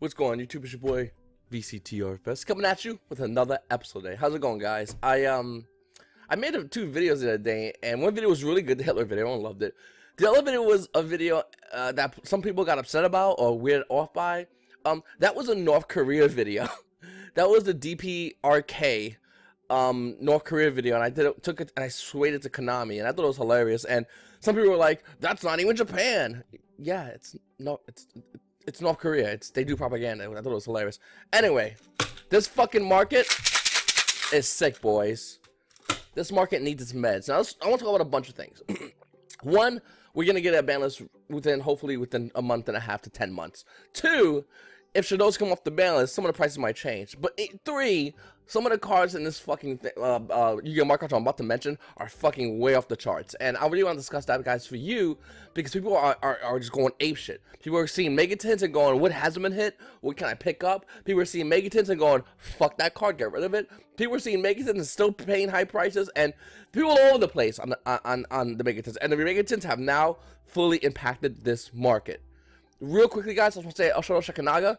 What's going on, YouTube? It's your boy vctrfs coming at you with another episode today. How's it going, guys? I made two videos the other day, and one video was really good, the Hitler video. Everyone loved it. The other video was a video that some people got upset about or weirded off by. That was a North Korea video. That was the Dp-Ygo North Korea video, and I took it and I swayed it to Konami, and I thought it was hilarious. And some people were like, "That's not even Japan." Yeah, it's North Korea. They do propaganda. I thought it was hilarious. Anyway, this fucking market is sick, boys. This market needs its meds. Now, I want to talk about a bunch of things. One, we're gonna get a ban list hopefully within a month and a half to 10 months. Two, if shadows come off the ban list, some of the prices might change. But three, some of the cards in this fucking YuGiOh market I'm about to mention are fucking way off the charts. And I really want to discuss that, guys, for you, because people are just going apeshit. People are seeing Megatins and going, what hasn't been hit? What can I pick up? People are seeing Megatins and going, fuck that card, get rid of it. People are seeing Megatins and still paying high prices, and people all over the place on the Megatins. And the Megatins have now fully impacted this market. Real quickly, guys, I just want to say Shadow Shikanaga.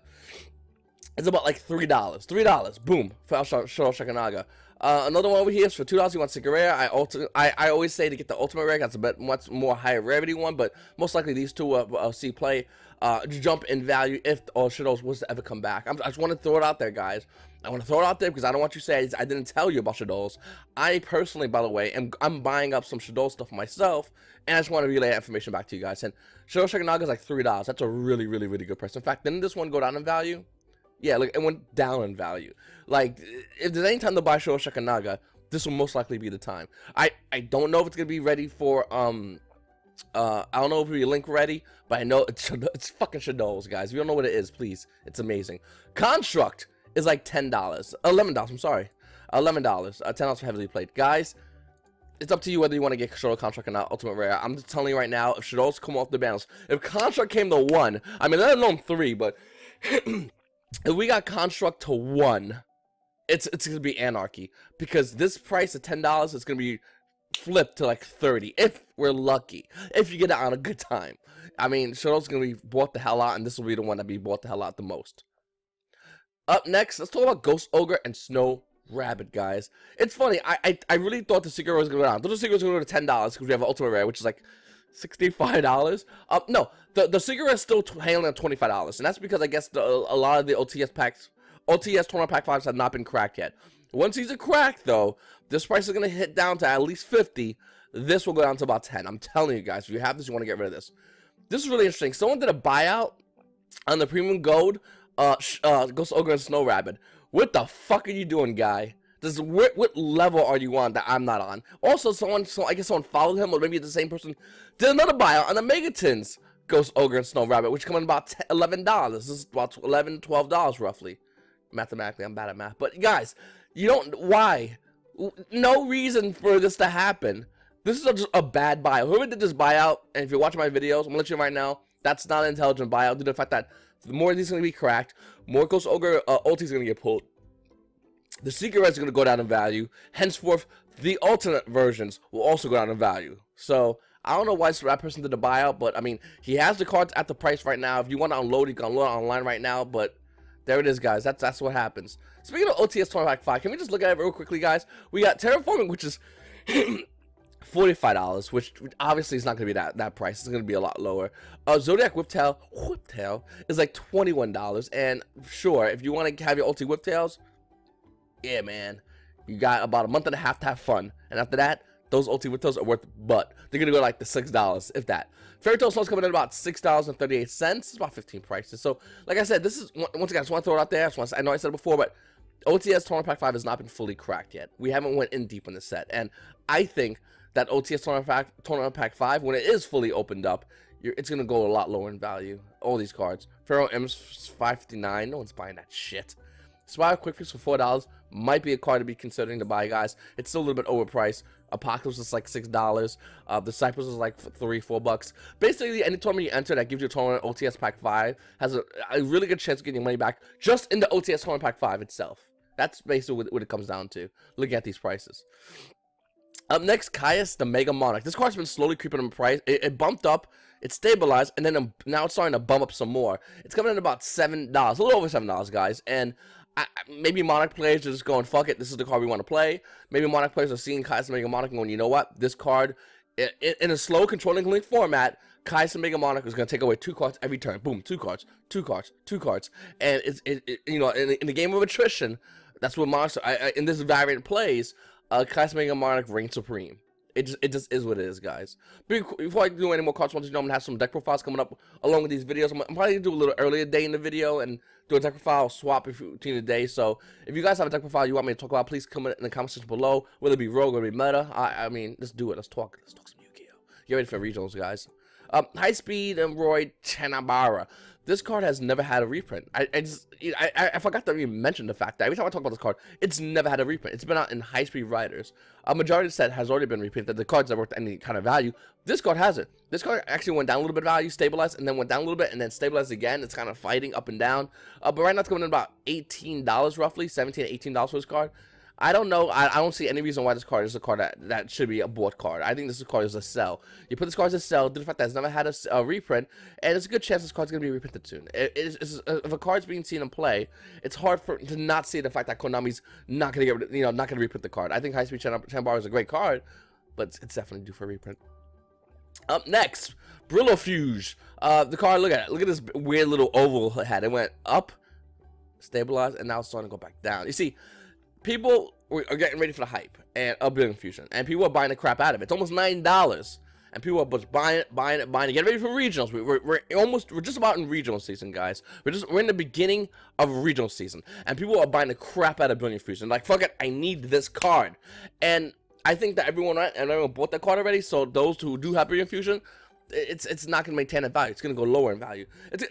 It's about like $3. Boom, for Shadow Shikanaga. Another one over here is for $2. You want Secret Rare. I always say to get the Ultimate Rare. That's a bit much more higher rarity one, but most likely these two will see play jump in value if Shadows was to ever come back. I just want to throw it out there, guys. I want to throw it out there because I don't want you to say I didn't tell you about Shadows. I personally, by the way, I'm buying up some Shadow stuff myself, and I just want to relay that information back to you guys. And Shadow Shikanaga is like $3. That's a really good price. In fact, didn't this one go down in value? Yeah, look, it went down in value. Like, if there's any time to buy Shadow Shikanaga, this will most likely be the time. I don't know if it's gonna be ready for I don't know if it'll be link ready, but I know it's fucking Shadows, guys. If you don't know what it is, please, it's amazing. Construct is like $10, $11. I'm sorry, $11. $10 for heavily played, guys. It's up to you whether you want to get Shadow Construct or not. Ultimate Rare. I'm just telling you right now, if Shadows come off the banners, if Construct came to 1, I mean, let alone 3, but if we got Construct to 1, it's gonna be anarchy, because this price of $10 is gonna be flipped to like 30 if we're lucky. If you get it on a good time, I mean, Shadow's gonna be bought the hell out, and this will be the one that be bought the hell out the most. Up next, let's talk about Ghost Ogre and Snow Rabbit, guys. It's funny. I really thought the Secret Rare was gonna go down. I thought the Secret Rare was gonna go to $10 because we have an Ultimate Rare, which is like $65. No, the Secret Rare is still handling at $25, and that's because I guess a lot of the OTS Tournament Pack 5s have not been cracked yet. Once these are cracked, though, this price is gonna hit down to at least 50. This will go down to about 10. I'm telling you guys, if you have this, you want to get rid of this. This is really interesting. Someone did a buyout on the Premium Gold Ghost Ogre and Snow Rabbit. What the fuck are you doing, guy? What level are you on that I'm not on? Also, I guess someone followed him, or maybe the same person did another buyout on the Megatins Ghost Ogre and Snow Rabbit, which come in about $11. This is about $11, $12 roughly. Mathematically, I'm bad at math. But guys, why? No reason for this to happen. This is just a bad buyout. Whoever did this buyout, and if you're watching my videos, I'm gonna let you know right now, that's not an intelligent buyout due to the fact that the more of these are gonna be cracked, more Ghost Ogre ultis are gonna get pulled. The Secret Rare is going to go down in value. Henceforth, the alternate versions will also go down in value. So, I don't know why that person did the buyout, but, I mean, he has the cards at the price right now. If you want to unload, you can unload it online right now, but there it is, guys. That's what happens. Speaking of OTS Tournament Pack 5, can we just look at it real quickly, guys? We got Terraforming, which is $45, which obviously is not going to be that price. It's going to be a lot lower. Zodiac Whiptail is like $21, and sure, if you want to have your ulti Whiptails, yeah, man, you got about a month and a half to have fun, and after that, those ulti Whiptails are worth butt. They're gonna go like the $6, if that. Fairy Tail Snow's coming in about $6.38. It's about 15 prices. So, like I said, this is once again, I just want to throw it out there. I know I said it before, but OTS Tournament Pack 5 has not been fully cracked yet. We haven't went in deep in the set, and I think that OTS Tournament Pack 5, when it is fully opened up, it's gonna go a lot lower in value. All these cards. Pharaoh M's $5.59. No one's buying that shit. Spire Quick Fix for $4 might be a card to be considering to buy, guys. It's still a little bit overpriced. Apocalypse is like $6. Disciples is like $3-4. Basically, any tournament you enter that gives you a tournament OTS Pack 5 has a really good chance of getting your money back just in the OTS Tournament Pack 5 itself. That's basically what it comes down to, looking at these prices. Up next, Caius the Mega Monarch. This card's been slowly creeping in price. It bumped up It's stabilized, and then now it's starting to bump up some more. It's coming in about $7, a little over $7, guys. And maybe Monarch players are just going, fuck it, this is the card we want to play. Maybe Monarch players are seeing Kai'Sa Mega Monarch and going, you know what, this card, in a slow controlling link format, Kai'Sa Mega Monarch is going to take away 2 cards every turn. Boom, 2 cards, 2 cards, 2 cards. And you know, in the game of attrition, that's what monster in this variant plays. Kai'Sa Mega Monarch reigns supreme. It just is what it is, guys. Before I do any more cards, I want you to know I'm gonna have some deck profiles coming up along with these videos. I'm probably gonna do a little earlier day in the video and do a deck profile swap between the day. So if you guys have a deck profile you want me to talk about, please comment in the comment section below. Whether it be rogue or be meta, I mean, let's do it. Let's talk some YuGiOh. Get ready for regionals, guys. High Speed and Roy Chanabara. This card has never had a reprint. I forgot to even mention the fact that every time I talk about this card, it's never had a reprint. It's been out in High Speed Riders. A majority of the set has already been reprinted. The cards that worth any kind of value. This card hasn't. This card actually went down a little bit of value, stabilized, and then went down a little bit, and then stabilized again. It's kind of fighting up and down. But right now it's coming in about $18 roughly, $17 to $18 for this card. I don't know. I don't see any reason why this card is a card that should be a bought card. I think this card is a sell. You put this card as a sell due to the fact that it's never had a reprint, and it's a good chance this card's going to be reprinted soon. If a card's being seen in play, it's hard to not see the fact that Konami's not going to not going to reprint the card. I think High Speed Chanbar is a great card, but it's definitely due for a reprint. Up next, Brillo Fuge. The card, look at it. Look at this weird little oval it had. It went up, stabilized, and now it's starting to go back down. You see, people are getting ready for the hype and of Brillo Fusion, and people are buying the crap out of it. It's almost $9, and people are just buying it. Get ready for regionals. We're just about in regional season, guys. We're in the beginning of regional season, and people are buying the crap out of Brillo Fusion. Like, fuck it, I need this card, and I think that everyone bought that card already. So those who do have Brillo Fusion, it's not going to maintain that value. It's going to go lower in value. It's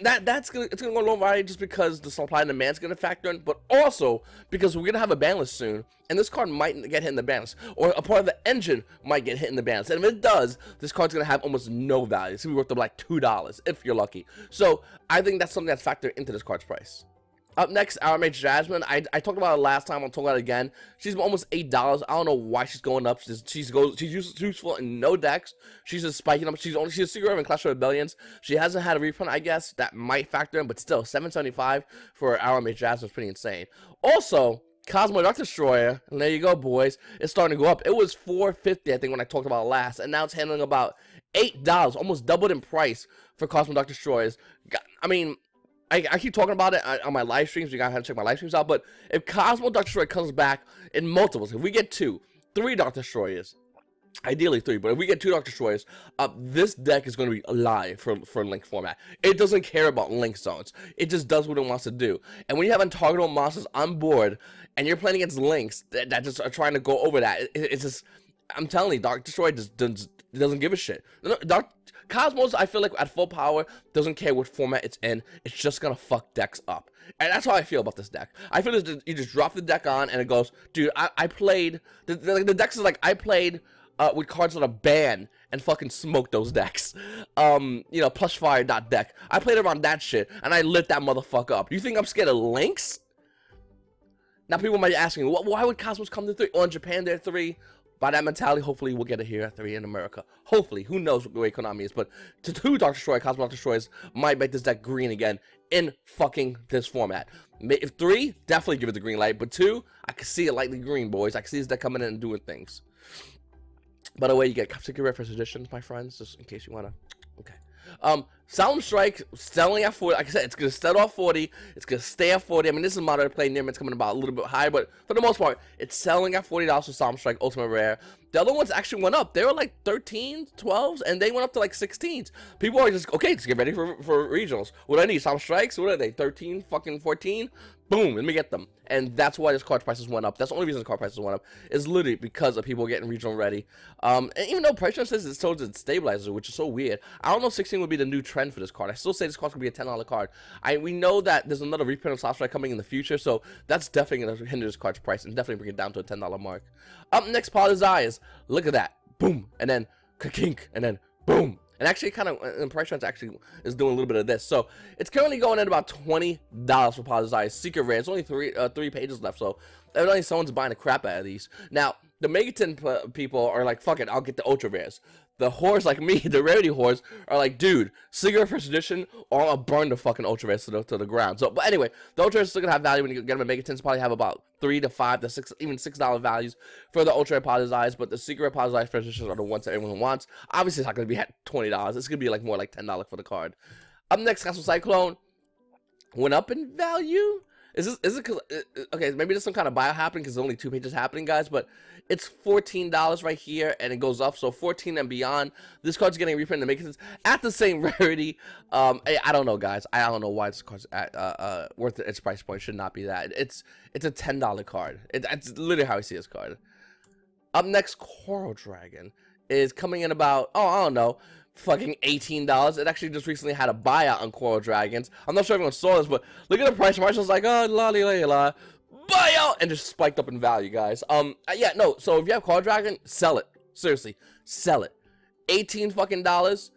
going to go lower in value just because the supply and demand is going to factor in, but also because we're going to have a ban list soon, and this card might get hit in the ban list, or a part of the engine might get hit in the ban list. And if it does, this card's going to have almost no value. It's going to be worth up like $2 if you're lucky. So I think that's something that's factored into this card's price. Up next, Our Mage Jasmine. I talked about it last time. I'll talk about it again. She's almost $8. I don't know why she's going up. She's useful in no decks. She's just spiking up. She's a secret in Clash of Rebellions. She hasn't had a reprint, I guess. That might factor in, but still, $7.75 for Our Mage Jasmine is pretty insane. Also, Cosmo Dark Destroyer, and there you go, boys. It's starting to go up. It was $4.50, I think, when I talked about it last, and now it's handling about $8, almost doubled in price for Cosmo Dark Destroyers. I mean, I keep talking about it on my live streams. You guys have to check my live streams out. But if Cosmo Dark Destroyer comes back in multiples, if we get 2, 3 Dark Destroyers, ideally 3, but if we get 2 Dark Destroyers, this deck is going to be alive for Link format. It doesn't care about Link zones. It just does what it wants to do. And when you have untargetable monsters on board, and you're playing against Links that just are trying to go over that, it's just, I'm telling you, Dark Destroyer just doesn't give a shit. Cosmos, I feel like at full power, doesn't care what format it's in. It's just gonna fuck decks up, and that's how I feel about this deck. I feel that you just drop the deck on, and it goes, dude. I played the decks is like I played with cards that are banned and fucking smoked those decks. You know, plush fire deck. I played around that shit, and I lit that motherfucker up. You think I'm scared of Links? Now people might be asking, why would Cosmos come to 3? Well, in Japan they're 3. By that mentality, hopefully we'll get it here at 3 in America. Hopefully, who knows what the way Konami is, but to 2 Dark Destroyer, Cosmo Dark Destroyers might make this deck green again in fucking this format. If 3, definitely give it the green light, but 2, I can see it lightly green, boys. I can see this deck coming in and doing things. By the way, you get Secret Reference Editions, my friends, just in case you wanna. Okay. Solemn Strike selling at 40. Like I said, it's gonna start off 40. It's gonna stay at 40. I mean, this is moderate play. Near it's coming about a little bit higher, but for the most part, it's selling at $40 for Solemn Strike Ultimate Rare. The other ones actually went up. They were like 13s, 12s, and they went up to like 16s. People are just, okay, let's get ready for regionals. What do I need? Solemn Strikes? What are they? 13, fucking 14? Boom, let me get them. And that's why this card prices went up. That's the only reason the card prices went up, is literally because of people getting regional ready. And even though price says it's told it's stabilizer, which is so weird, I don't know if 16 would be the new trend for this card. I still say this card's gonna be a $10 card. We know that there's another reprint of Solemn Strike coming in the future, so that's definitely gonna hinder this card's price and definitely bring it down to a $10 mark. Up next, Paul Desires. Look at that. Boom. And then kink. And then boom. And actually, kind of, in price trends actually is doing a little bit of this. So it's currently going at about $20 for Paul Desires Secret Rare. It's only three pages left, so evidently someone's buying the crap out of these. Now, the Megaton people are like, fuck it, I'll get the Ultra Rares. the whores like me, the rarity whores, are like, dude, cigarette first edition, or I'm gonna burn the fucking ultra rares to the ground. So, but anyway, the ultra rares are still gonna have value when you get them at Megatins. Probably have about $3 to $5 to $6, even $6 values for the ultra rare Polysized. But the secret Polysized first editions are the ones that everyone wants. Obviously, it's not gonna be at $20. It's gonna be like more like $10 for the card. Up next, Castle Cyclone went up in value. Is it because, okay, maybe there's some kind of buyout happening because there's only 2 pages happening, guys, but it's $14 right here, and it goes up, so 14 and beyond. This card's getting reprinted to make it at the same rarity. I don't know, guys. I don't know why this card's at, worth its price point. Should not be that. It's a $10 card. It's literally how I see this card. Up next, Coral Dragon is coming in about, oh, I don't know, fucking $18. It actually just recently had a buyout on Coral Dragons. I'm not sure everyone saw this, but look at the price. Marshall's like, oh, la buyout, and just spiked up in value, guys. Yeah, no. So if you have Coral Dragon, sell it. Seriously, sell it. 18 fucking dollars.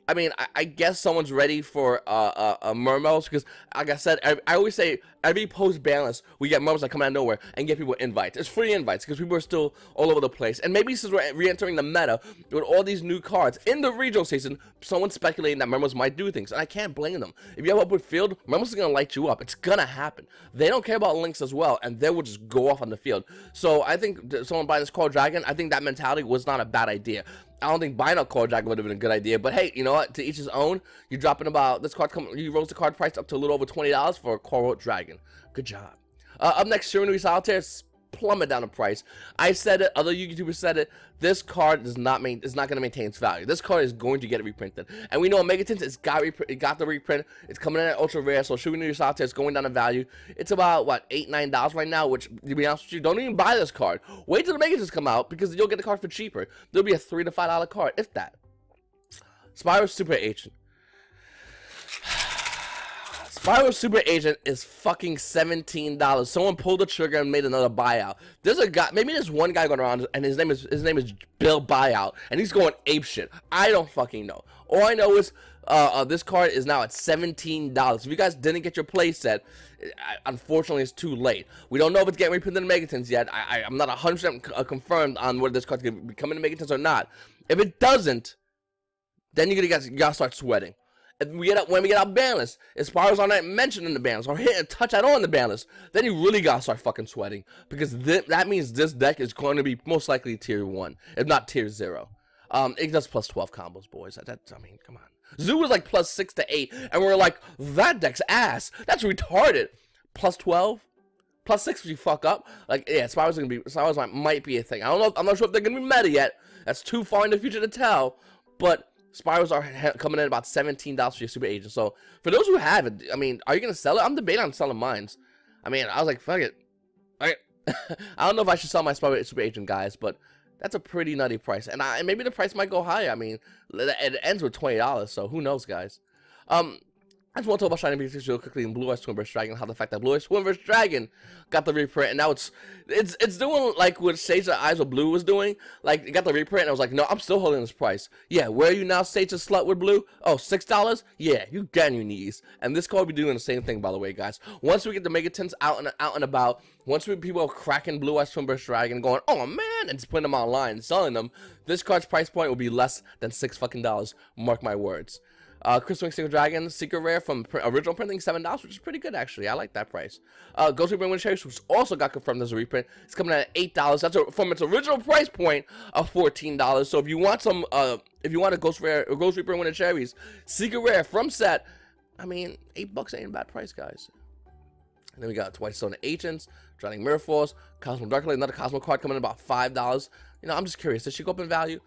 I mean, I guess someone's ready for Mermos, because, like I said, I always say every post balance we get Mermos that come out of nowhere and get people invites. It's free invites because people are still all over the place. And maybe since we're re-entering the meta with all these new cards in the regional season, someone's speculating that Mermos might do things, and I can't blame them. If you have upward field, Mermos is gonna light you up. It's gonna happen. They don't care about links as well, and they will just go off on the field. So I think someone buying this Coral Dragon, I think that mentality was not a bad idea. I don't think buying a Coral Dragon would have been a good idea, but hey, you know what? To each his own. You're dropping about this card. You rose the card price up to a little over $20 for a Coral Dragon. Good job. Up next, Shiranui Solitaire plummet down in price. I said it. Other YouTubers said it. This card is not going to maintain its value. This card is going to get reprinted, and we know on Megatins it got the reprint. It's coming in at ultra rare, so Shiranui Solitaire is going down in value. It's about what, $8, $9 right now. Which, to be honest with you, don't even buy this card. Wait till the Megatins come out because you'll get the card for cheaper. There'll be a $3 to $5 card, if that. Spyro Super Agent. Spyro Super Agent is fucking $17. Someone pulled the trigger and made another buyout. There's a guy, maybe there's one guy going around, and his name is Bill Buyout, and he's going apeshit. I don't fucking know. All I know is this card is now at $17. If you guys didn't get your play set, unfortunately it's too late. We don't know if it's getting reprinted in Megatins yet. I'm not 100% confirmed on whether this card's going to be coming to Megatins or not. If it doesn't, then you gotta start sweating. When we get our ban list, if Spyro's on that mentioned in the ban list, or hit and touch that on the ban list, then you really gotta start fucking sweating, because that means this deck is going to be most likely tier 1, if not tier 0. It does plus 12 combos, boys. I mean, come on. Zoo was like plus 6 to 8, and we're like, that deck's ass. That's retarded. Plus 12, plus 6 if you fuck up. Like, yeah, Spyro's might be a thing. I don't know. I'm not sure if they're gonna be meta yet. That's too far in the future to tell, but Spyros are coming in about $17 for your Super Agent. So, for those who have it, I mean, are you going to sell it? I'm debating on selling mines. I mean, I was like, fuck it. I don't know if I should sell my Spyro Super Agent, guys, but that's a pretty nutty price. And maybe the price might go higher. I mean, it ends with $20, so who knows, guys. I just want to talk about Shiny Beatrix real quickly in Blue Eyes Twin vs. Dragon, how the fact that Blue Eyes Twin vs. Dragon got the reprint, and now it's doing like what Sage the Eyes of Blue was doing. Like, it got the reprint, and I was like, no, I'm still holding this price. Yeah, where are you now, Sage the Slut with Blue? Oh, $6? Yeah, you get on your knees. And this card will be doing the same thing, by the way, guys. Once we get the Megatins out and about, once people are cracking Blue Eyes Twin vs. Dragon, going, oh man, and just putting them online and selling them, this card's price point will be less than $6 fucking dollars. Mark my words. Crystal Wing Single Dragon, Secret Rare from original printing, $7, which is pretty good, actually. I like that price. Ghost Reaper Wind Cherries, which also got confirmed as a reprint. It's coming in at $8. That's from its original price point of $14. So if you want some, if you want a Ghost Reaper Wind Cherries, Secret Rare from set, I mean, $8 ain't a bad price, guys. And then we got White Stone Agents, Drowning Mirror Force, Cosmo Dark Lake, another Cosmo card coming in about $5. You know, I'm just curious. Does she go up in value?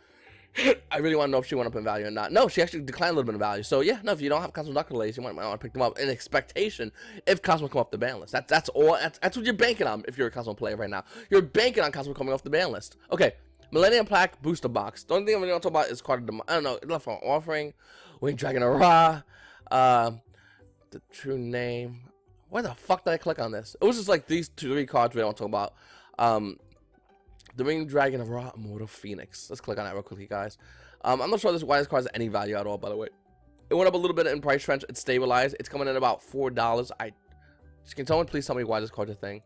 I really want to know if she went up in value or not. No, she actually declined a little bit in value. So yeah, no, if you don't have Cosmo Dark Lake, you might want to pick them up in expectation if Cosmo come off the ban list. That's all. That's what you're banking on if you're a Cosmo player right now. You're banking on Cosmo coming off the ban list. Okay, Millennium Plaque Booster Box. The only thing I'm going to talk about is card of the, I don't know, left on offering, Winged Dragon Ra, the true name. Why the fuck did I click on this? It was just like these 3 cards we don't talk about. The Winged Dragon of Ra, Immortal Phoenix. Let's click on that real quickly, guys. I'm not sure why this card has any value at all, by the way. It went up a little bit in price range. It's stabilized. It's coming in at about $4. Can someone please tell me why this card's a thing?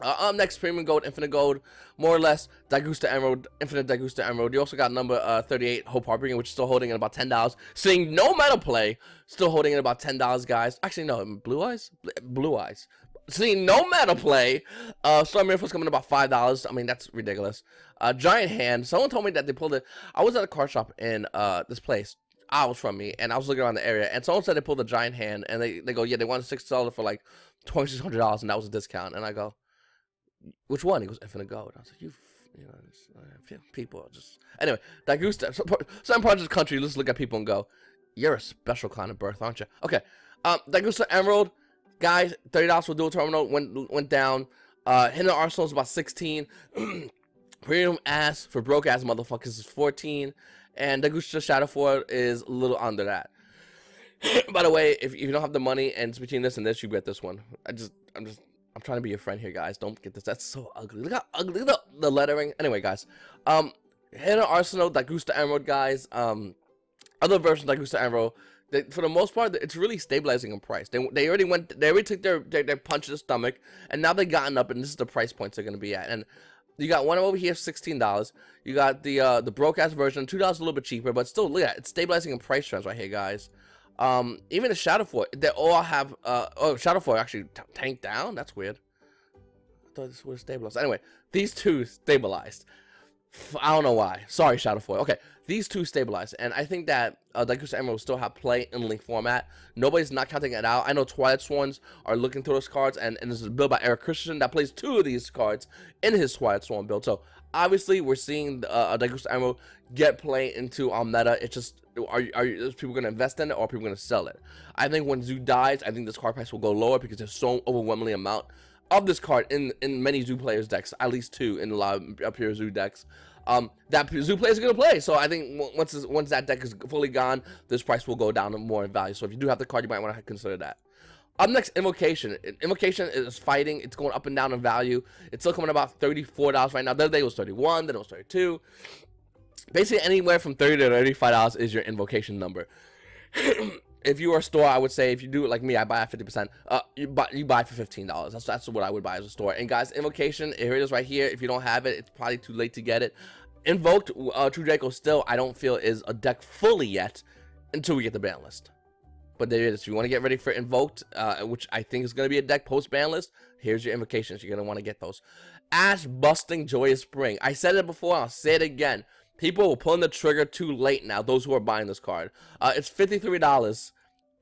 Up next, Premium Gold, Infinite Gold, more or less, Dagusta Emerald, Infinite Dagusta Emerald. You also got number 38, Hope Harbinger, which is still holding at about $10. Seeing no metal play, still holding at about $10, guys. Actually, no, Blue Eyes? Blue Eyes. Seeing no metal play, Storm Miracle's coming at about $5. I mean, that's ridiculous. Giant Hand, someone told me that they pulled it. I was at a card shop in this place, hours from me, and I was looking around the area, and someone said they pulled a Giant Hand, and they go, yeah, they wanted to sell it for like $2,600, and that was a discount. And I go, which one? He goes, Infinite Gold. I was like, you know, people are just... Anyway, Dagusta, some parts of the country, let's look at people and go, you're a special kind of birth, aren't you? Okay, Dagusta Emerald, guys, $30 for dual terminal, went down. Hidden Arsenal is about 16. Premium Ass for broke ass motherfuckers is 14. And Dagusta Shadowford is a little under that. By the way, if you don't have the money and it's between this and this, you get this one. I'm trying to be your friend here, guys. Don't get this. That's so ugly. Look how ugly. Look at the lettering. Anyway, guys. Hidden Arsenal, Dagusta Emerald, guys. Other versions of Dagusta Emerald, for the most part, it's really stabilizing in price. They already took their punch in the stomach, and now they've gotten up, and this is the price points they're gonna be at. And you got one over here, $16. You got the broke ass version, $2 a little bit cheaper, but still, look at it. It's stabilizing in price trends right here, guys. Even the Shadowford, they all have oh, Shadowford actually tanked down. That's weird. I thought this was stabilized. Anyway, these two stabilized. I don't know why. Sorry, Shadowford. Okay, these two stabilized, and I think that Dagusta Emerald will still have play in Link format. Nobody's not counting it out. I know Twilight Swans are looking through those cards, and this is a build by Eric Christensen that plays 2 of these cards in his Twilight Swan build. So obviously, we're seeing Dagusta Emerald get play into our meta. It's just, are people going to invest in it, or are people going to sell it? I think when Zoo dies, I think this card price will go lower because there's so overwhelmingly amount of this card in many Zoo players decks, at least 2 in a lot of pure Zoo decks. That Zoo players are going to play. So I think once that deck is fully gone, this price will go down more in value. So if you do have the card, you might want to consider that. Up next, Invocation. Invocation is fighting. It's going up and down in value. It's still coming about $34 right now. The other day it was 31, then it was 32. Basically, anywhere from $30 to $35 is your Invocation number. If you are a store, I would say, if you do it like me, I buy at 50%. You buy for $15. That's what I would buy as a store. And guys, Invocation, here it is right here. If you don't have it, it's probably too late to get it. Invoked, True Draco still, I don't feel is a deck fully yet until we get the ban list. But there it is. If you want to get ready for Invoked, which I think is going to be a deck post ban list, here's your Invocations. You're going to want to get those. Ash Busting Joyous Spring. I said it before, I'll say it again. People are pulling the trigger too late now, those who are buying this card. It's $53.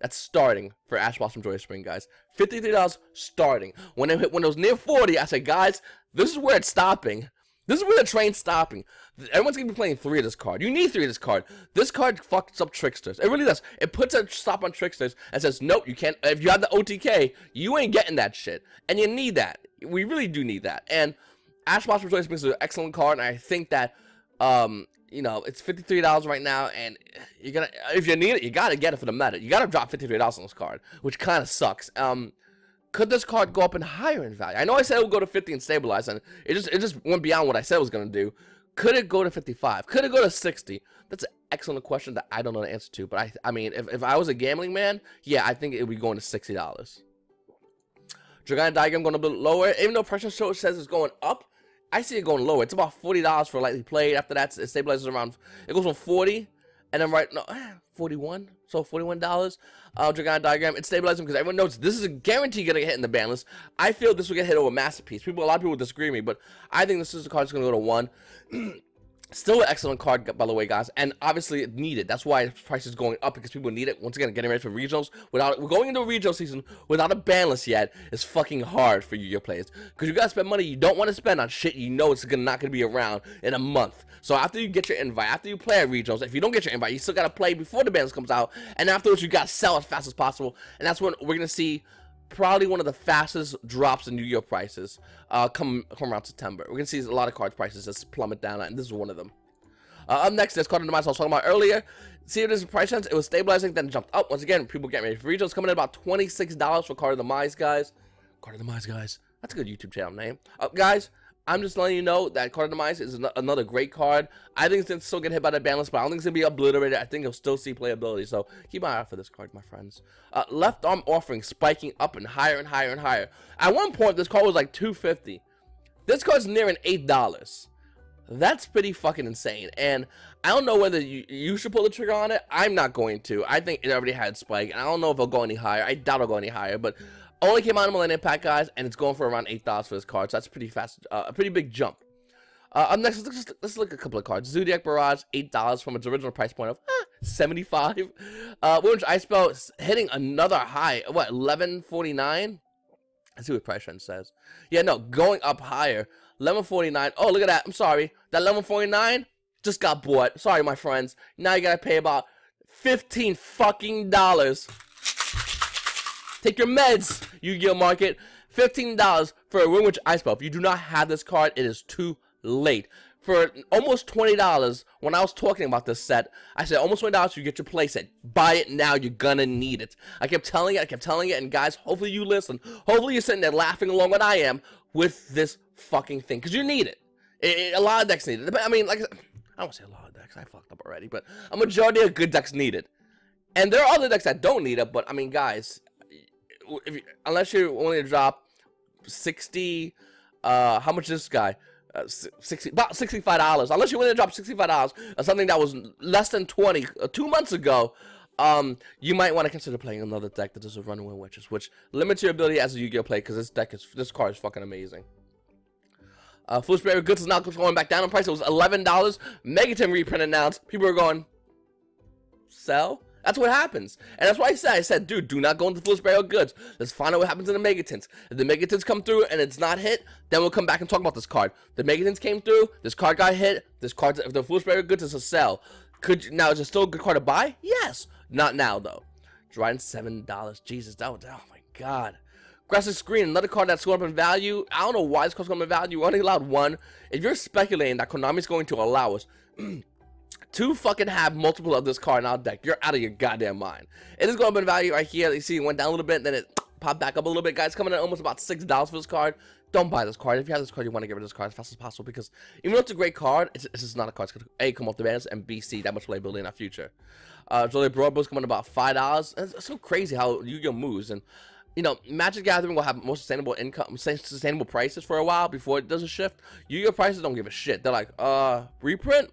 That's starting for Ash Blossom Joyous Spring, guys. $53 starting. When it was near 40, I said, guys, this is where it's stopping. This is where the train's stopping. Everyone's going to be playing 3 of this card. You need 3 of this card. This card fucks up Tricksters. It really does. It puts a stop on Tricksters and says, nope, you can't. If you have the OTK, you ain't getting that shit. And you need that. We really do need that. And Ash Blossom Joyous Spring is an excellent card, and I think that, you know, it's $53 right now, and you're gonna, if you need it, you gotta get it for the meta. You gotta drop $53 on this card, which kind of sucks. Could this card go up and higher in value? I know I said it would go to 50 and stabilize, and it just went beyond what I said it was gonna do. Could it go to 55? Could it go to 60? That's an excellent question that I don't know the answer to. But I mean, if I was a gambling man, yeah, I think it would be going to $60. Dragonic Diagram going a bit lower, even though Pressure Show says it's going up. I see it going lower. It's about $40 for lightly played. After that, it stabilizes around. It goes from 40, and then 41. So $41. Dragonic Diagram. It's stabilizing because everyone knows this is a guarantee gonna get hit in the ban list. I feel this will get hit over Masterpiece. A lot of people disagree with me, but I think this is the card that's gonna go to 1. Still an excellent card, by the way, guys, and obviously it needed. That's why the price is going up, because people need it. Once again, getting ready for regionals. We're going into a regional season without a ban list yet is fucking hard for your players, because you gotta spend money you don't want to spend on shit you know it's not gonna be around in a month. So after you get your invite, after you play at regionals, if you don't get your invite, you still gotta play before the ban list comes out, and afterwards you gotta sell as fast as possible, and that's when we're gonna see probably one of the fastest drops in YuGiOh prices come around September. We're gonna see a lot of card prices just plummet down, and this is one of them. Up next, there's Card of the Demise I was talking about earlier. See, there's a price trends. It was stabilizing, then jumped up. Once again, people get ready for regionals. Coming in about $26 for Card of the Demise, guys. Card of the Demise, guys. That's a good YouTube channel name. Guys, I'm just letting you know that Card Demise is another great card. I think it's going to still get hit by the ban list, but I don't think it's going to be obliterated. I think you'll still see playability, so keep an eye out for this card, my friends. Left Arm Offering spiking up and higher and higher and higher. At one point, this card was like $250. This card's nearing $8. That's pretty fucking insane, and I don't know whether you should pull the trigger on it. I'm not going to. I think it already had spike, and I don't know if it'll go any higher. I doubt it'll go any higher, but only came out in Millennium Pack, guys, and it's going for around $8 for this card, so that's pretty fast, a pretty big jump. Up next, let's look at a couple of cards. Zodiac Barrage, $8 from its original price point of $75. WindWitch Ice Belt hitting another high. What, $11.49? Let's see what price trend says. Yeah, no, going up higher. $11.49. Oh, look at that. I'm sorry. That $11.49 just got bought. Sorry, my friends. Now you gotta pay about $15 fucking dollars. Take your meds, Yu-Gi-Oh market. $15 for a WindWitch Ice Belt. If you do not have this card, it is too late. For almost $20, when I was talking about this set, I said almost $20 you get your playset. Buy it now, you're gonna need it. I kept telling it, and guys, hopefully you listen. Hopefully you're sitting there laughing along what I am with this fucking thing, because you need it. A lot of decks need it. I mean, like, I don't want to say a lot of decks, I fucked up already, but a majority of good decks need it. And there are other decks that don't need it, but I mean, guys, unless you're willing to drop 60, how much is this guy? About $65. Unless you're willing to drop $65 on something that was less than 20 2 months ago, you might want to consider playing another deck that doesn't run WindWitches, which limits your ability as a Yu-Gi-Oh play, because this card is fucking amazing. Foolish Barrier Goods is now going back down in price. It was $11. Megaton reprint announced. People are going, sell? That's what happens. And that's why I said, dude, do not go into Foolish Barrier Goods. Let's find out what happens in the Megatons. If the Megatons come through and it's not hit, then we'll come back and talk about this card. The Megatons came through, this card got hit, this card, if the Foolish Barrier Goods is a sell. Now, is it still a good card to buy? Yes. Not now, though. Dryden, $7. Jesus, that was, oh my god. Aggressive Screen, another card that's going up in value. I don't know why this card's going up in value. We're only allowed one. If you're speculating that Konami's going to allow us to fucking have multiple of this card in our deck, you're out of your goddamn mind. It is going up in value right here. You see it went down a little bit, then it popped back up a little bit. Guys, coming in almost about $6 for this card. Don't buy this card. If you have this card, you want to get rid of this card as fast as possible, because even though it's a great card, it's just not a card. It's going to A, come off the bans, and B, see that much playability in our future. Jolly Broadbow's coming in about $5. It's so crazy how Yu-Gi-Oh moves. And you know, Magic Gathering will have more sustainable income, sustainable prices for a while before it does a shift. Yu-Gi-Oh prices don't give a shit. They're like, reprint,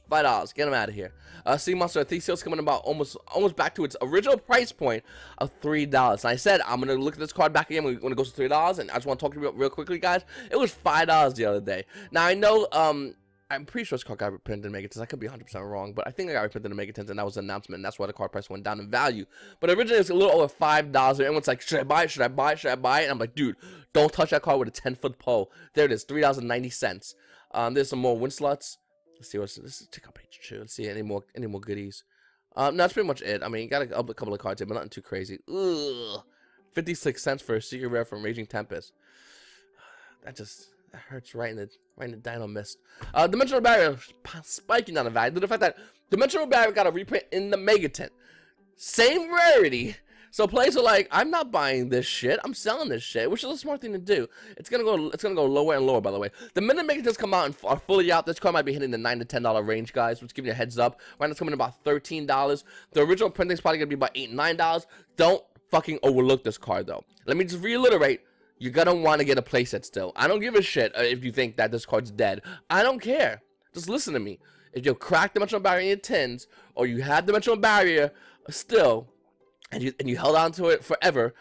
$5, get them out of here. Sea Monster Theseus coming about almost back to its original price point of $3. And I said I'm gonna look at this card back again when it goes to $3, and I just want to talk to you real quickly, guys. It was $5 the other day. Now I know, I'm pretty sure this card got reprinted in Megatons. I could be 100% wrong, but I think I got reprinted in Megatons, and that was an announcement, and that's why the card price went down in value. But originally, it's a little over $5, and everyone's like, should I buy it? Should I buy it? Should I buy it? And I'm like, dude, don't touch that card with a 10-foot pole. There it is, $3.90. There's some more win slots. Let's see let's check out page 2. Let's see any more goodies. No, that's pretty much it. I mean, you got a couple of cards here, but nothing too crazy. Ugh. 56 cents for a secret rare from Raging Tempest. That hurts right in the Dino Mist. Dimensional Barrier spiking down the value. The fact that Dimensional Barrier got a reprint in the Megaton, same rarity. So players are like, I'm not buying this shit. I'm selling this shit, which is a smart thing to do. It's gonna go lower and lower. By the way, the minute Megatons come out and are fully out, this card might be hitting the $9 to $10 range, guys. Which giving you a heads up. Right now it's coming in about $13. The original printing is probably gonna be about $8, $9. Don't fucking overlook this card though. Let me just reiterate. You're gonna want to get a playset still. I don't give a shit if you think that this card's dead. I don't care. Just listen to me. If you crack Dimensional Barrier in your tins, or you have Dimensional Barrier still, and you held on to it forever,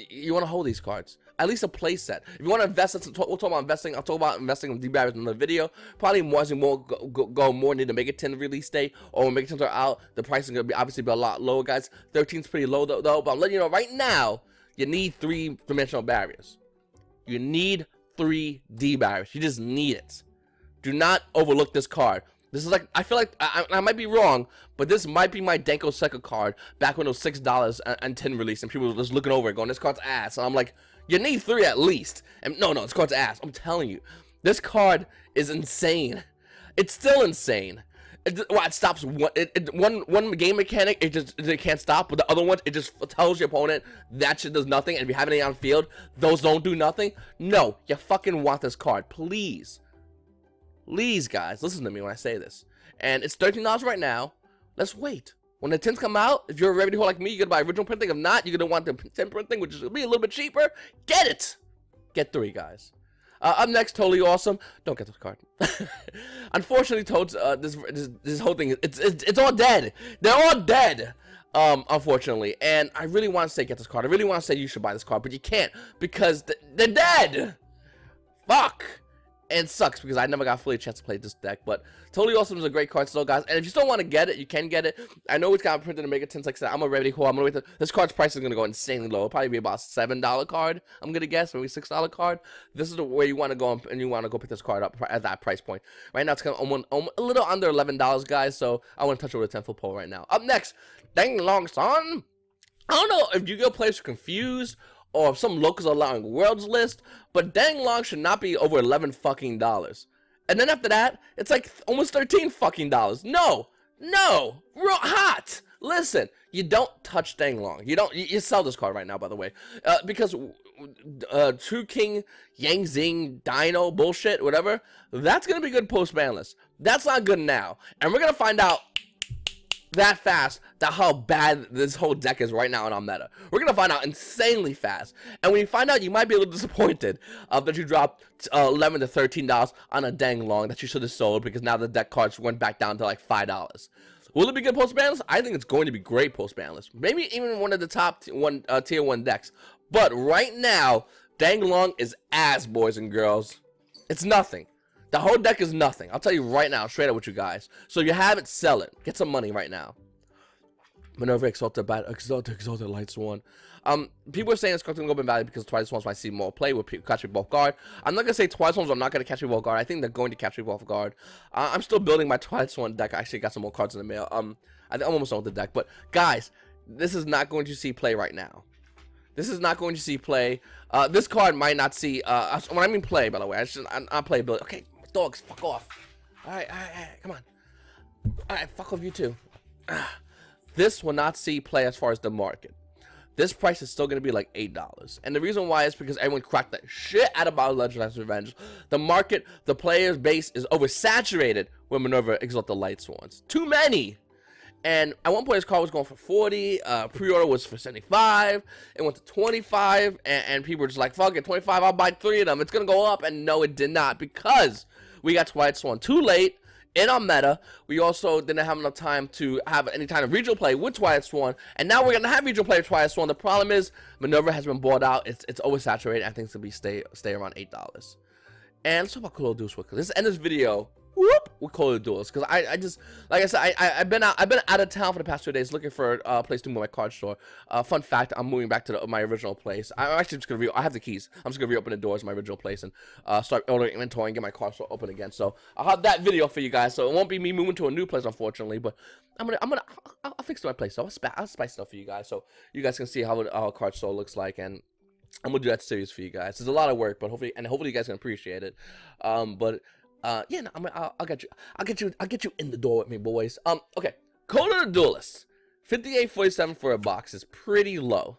you want to hold these cards. At least a playset. If you want to invest, we'll talk about investing. I'll talk about investing in D-Barriers in another video. Probably more as we go more near the Megaton release date, or when Megatons are out, the price is gonna be obviously a lot lower, guys. 13's pretty low though, but I'm letting you know right now. You need 3 dimensional barriers. You need 3 D-Barriers. You just need it. Do not overlook this card. This is like, I feel like, I might be wrong, but this might be my Denko Seka card back when it was $6 and 10 release, and people were just looking over it going, this card's ass. And I'm like, you need 3 at least. And no, this card's ass. I'm telling you. This card is insane. It's still insane. It stops one game mechanic. It can't stop, but the other ones it just tells your opponent that shit does nothing. And if you have any on field, those don't do nothing. No, you fucking want this card, please, please, guys, listen to me when I say this. And it's $13 right now. Let's wait. When the tints come out, if you're a ready to hold like me, you're gonna buy original printing. If not, you're gonna want the tint printing, which is gonna be a little bit cheaper. Get it. Get 3, guys. Up next, totally awesome. Don't get this card. Unfortunately, Toads, this whole thing, it's all dead. They're all dead. Unfortunately, and I really want to say get this card. I really want to say you should buy this card, but you can't because they're dead. Fuck. And it sucks because I never got fully a chance to play this deck, but Totally Awesome is a great card still, guys. And if you still want to get it, you can get it. I know it's got printed to make it 10 like I said. I'm already cool. I'm gonna wait. This card's price is gonna go insanely low. It'll probably be about $7 card. I'm gonna guess maybe $6 card. This is the way you want to go, and you want to go pick this card up at that price point. Right now, it's kind of a little under $11, guys. So I want to touch over the 10-foot pole right now. Up next, Dang Long Son. I don't know if Yu-Gi-Oh players are confused, or if some locals are allowing worlds list, but Dang Long should not be over $11 fucking dollars. And then after that, it's like almost $13 fucking dollars. No, real hot. Listen, you don't touch Dang Long. You sell this card right now, by the way, because True King, Yang Zing, Dino bullshit, whatever. That's gonna be good post ban list. That's not good now, and we're gonna find out that fast that how bad this whole deck is right now in our meta. We're gonna find out insanely fast, and when you find out, you might be a little disappointed that you dropped $11 to $13 on a Dang Long that you should have sold, because now the deck cards went back down to like $5. Will it be good post ban list? I think it's going to be great post ban list. Maybe even one of the top tier 1 decks. But right now, Dang Long is ass, boys and girls. It's nothing. The whole deck is nothing. I'll tell you right now, straight up with you guys. So if you have it, sell it. Get some money right now. Minerva, Exalted Light Swan. People are saying it's going to go in value because Twilight Swans might see more play with catch me off guard. I'm not going to say Twilight Swans are not going to catch me off guard. I think they're going to catch me off guard. I'm still building my Twilight Swan deck. I actually got some more cards in the mail. I think I'm almost done with the deck. But guys, this is not going to see play right now. This is not going to see play. This card might not see. When I mean play, by the way, I play build. Okay, dogs, fuck off. All right, come on. All right, fuck off you too. This will not see play as far as the market. This price is still going to be like $8. And the reason why is because everyone cracked that shit out about Legendary Revenge. The market, the players base is oversaturated with Minerva Exalted Light Swans. Too many. And at one point, this card was going for 40. Pre-order was for 75. It went to 25. And people were just like, fuck it, 25, I'll buy 3 of them. It's going to go up. And no, it did not. Because we got Twilight Swan too late in our meta. We also didn't have enough time to have any kind of regional play with Twilight Swan. And now we're going to have regional play with Twilight Swan. The problem is Minerva has been bought out. It's oversaturated. I think it's going to be stay around $8. And let's talk about Call of Duty quickly. Let's end this video with Call of Duels, because I just, like I said, I've been out of town for the past 2 days looking for a place to move my card store. Fun fact, I'm moving back to my original place. I'm actually just gonna I have the keys. I'm just gonna reopen the doors of my original place and start ordering inventory and get my card store open again. So I'll have that video for you guys. So it won't be me moving to a new place, unfortunately, but I'll fix my place. So I'll spice it up for you guys, so you guys can see how a card store looks like, and I'm gonna do that series for you guys. It's a lot of work, but hopefully you guys can appreciate it. Yeah, no, I'll get you in the door with me, boys. Okay, Call of the Duelist, $58.47 for a box is pretty low.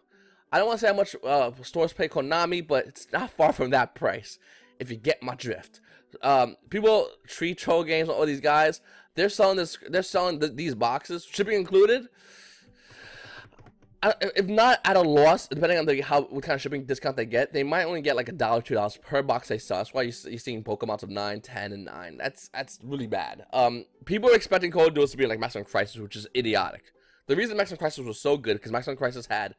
I don't want to say how much stores pay Konami, but it's not far from that price, if you get my drift. People treat troll games, all these guys, they're selling these boxes, shipping included. If not at a loss, depending on what kind of shipping discount they get, they might only get like $1, $2 per box they sell. That's why you're seeing bulk amounts of 9, 10, and 9. That's really bad. People are expecting Call of Duty to be like Maximum Crisis, which is idiotic. The reason Maximum Crisis was so good because Maximum Crisis had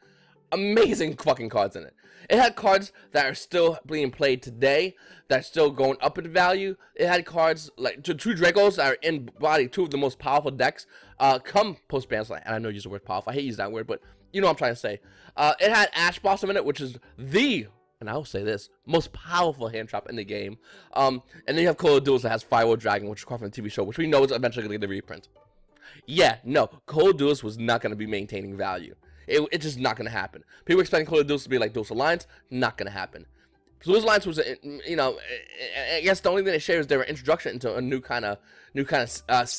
amazing fucking cards in it. It had cards that are still being played today, that are still going up in value. It had cards like two Dracos that are in body, 2 of the most powerful decks. Come post ban, and I know you use the word powerful. I hate using that word, but you know what I'm trying to say. It had Ash Blossom in it, which is and I will say this, most powerful hand trap in the game. And then you have Call of Duels that has Firewall Dragon, which is called from the TV show, which we know is eventually going to get a reprint. Yeah, no, Call of Duels was not going to be maintaining value. It's just not going to happen. People expecting Call of Duels to be like Duels Alliance, not going to happen. Those lines was, you know, I guess the only thing they shared was their introduction into a new kind of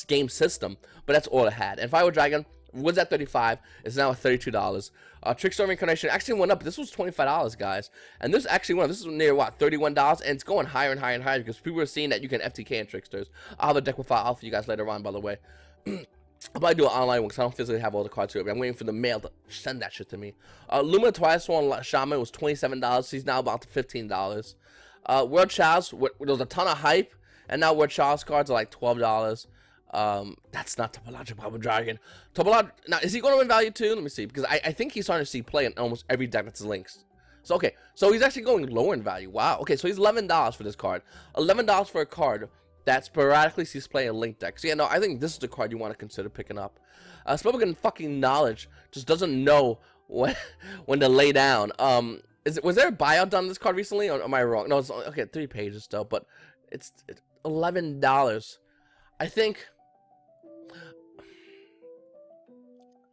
game system, but that's all it had. And Fire Dragon was at $35, it's now at $32. Trickstar Reincarnation actually went up. This was $25, guys, and this actually went up. This is near what, $31, and it's going higher and higher and higher because people are seeing that you can FTK in Trickstars. I'll have a deck with file for you guys later on, by the way. I'll probably do an online one because I don't physically have all the cards to it, but I'm waiting for the mail to send that shit to me. Lumina Twilight Swan Shaman was $27. He's now about to $15. World Chalice, there was a ton of hype, and now World Chalice cards are like $12. That's not Topologic Power Dragon. Topologic, now, is he going to win value too? Let me see, because I think he's starting to see play in almost every deck that's linked. So, okay, so he's actually going lower in value. Wow, okay, so he's $11 for this card. $11 for a card that sporadically sees play in link decks. So yeah, no, I think this is the card you want to consider picking up. Spellbook fucking Knowledge just doesn't know when to lay down. Was there a buyout done on this card recently, or am I wrong? No, it's okay, 3 pages still, but it's $11. I think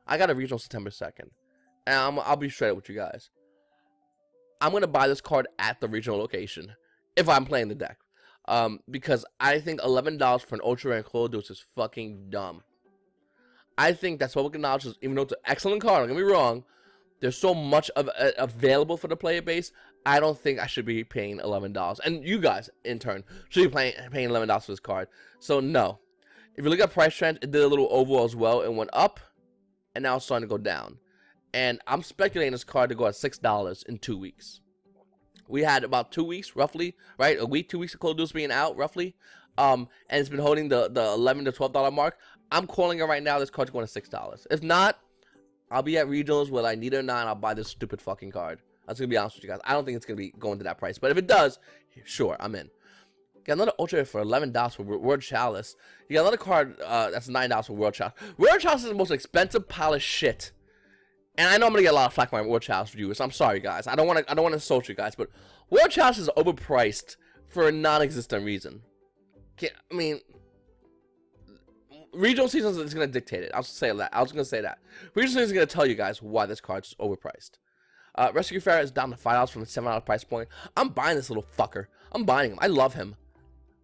I got a regional September 2nd, and I'll be straight up with you guys. I'm gonna buy this card at the regional location if I'm playing the deck. Because I think $11 for an Ultra Rare Clodus is fucking dumb. I think that's Public Knowledge, even though it's an excellent card, don't get me wrong, there's so much of available for the player base. I don't think I should be paying $11. And you guys, in turn, should be paying $11 for this card. So, no. If you look at price trend, it did a little overall as well. It went up, and now it's starting to go down. And I'm speculating this card to go at $6 in 2 weeks. We had about 2 weeks, roughly, right? A week, 2 weeks of Clodus being out, roughly. And it's been holding the $11 to $12 mark. I'm calling it right now. This card's going to $6. If not, I'll be at regionals whether I need it or not, and I'll buy this stupid fucking card. That's going to be honest with you guys. I don't think it's going to be going to that price. But if it does, sure, I'm in. Got another Ultra for $11 for World Chalice. You got another card that's $9 for World Chalice. World Chalice is the most expensive pile of shit. And I know I'm gonna get a lot of flack from my World Chalice reviewers. So I'm sorry, guys. I don't want to insult you guys, but World Chalice is overpriced for a non-existent reason. I mean, regional seasons is gonna dictate it. I'll say that. I was gonna say that. Regional season is gonna tell you guys why this card's overpriced. Rescue Ferret is down to $5 from a $7 price point. I'm buying this little fucker. I'm buying him. I love him.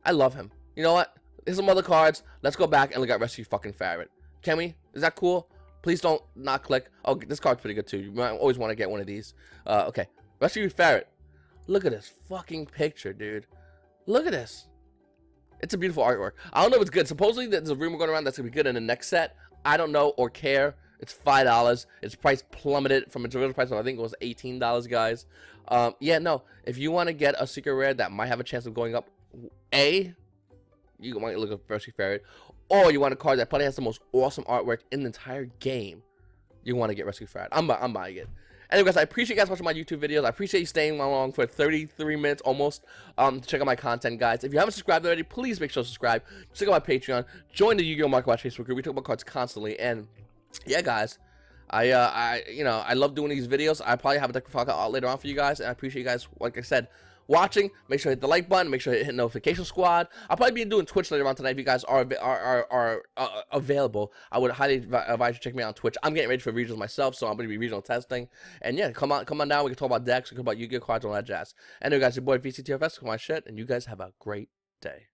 I love him. You know what? Here's some other cards. Let's go back and look at Rescue fucking Ferret. Can we? Is that cool? Please don't not click. Oh, this card's pretty good too. You might always want to get one of these. Okay. Rescue Ferret. Look at this fucking picture, dude. Look at this. It's a beautiful artwork. I don't know if it's good. Supposedly there's a rumor going around that's going to be good in the next set. I don't know or care. It's $5. Its price plummeted from its original price of, I think it was $18, guys. Yeah, no. If you want to get a secret rare that might have a chance of going up, you might look at Rescue Ferret. Or you want a card that probably has the most awesome artwork in the entire game, you want to get Rescue Ferret. I'm buying it. Anyway, guys, I appreciate you guys watching my YouTube videos. I appreciate you staying along for 33 minutes almost to check out my content, guys. If you haven't subscribed already, please make sure to subscribe. Check out my Patreon. Join the YuGiOh Market Watch Facebook group. We talk about cards constantly. And yeah, guys, I love doing these videos. I probably have a deck out later on for you guys, and I appreciate you guys, like I said, watching. Make sure to hit the like button. Make sure to hit notification squad. I'll probably be doing Twitch later on tonight if you guys are available. I would highly advise you to check me out on Twitch. I'm getting ready for regionals myself, so I'm going to be regional testing. And yeah, come on down. We can talk about decks. We can talk about Yu-Gi-Oh cards and all that jazz. Anyway, guys, your boy vctrfs, my shit, and you guys have a great day.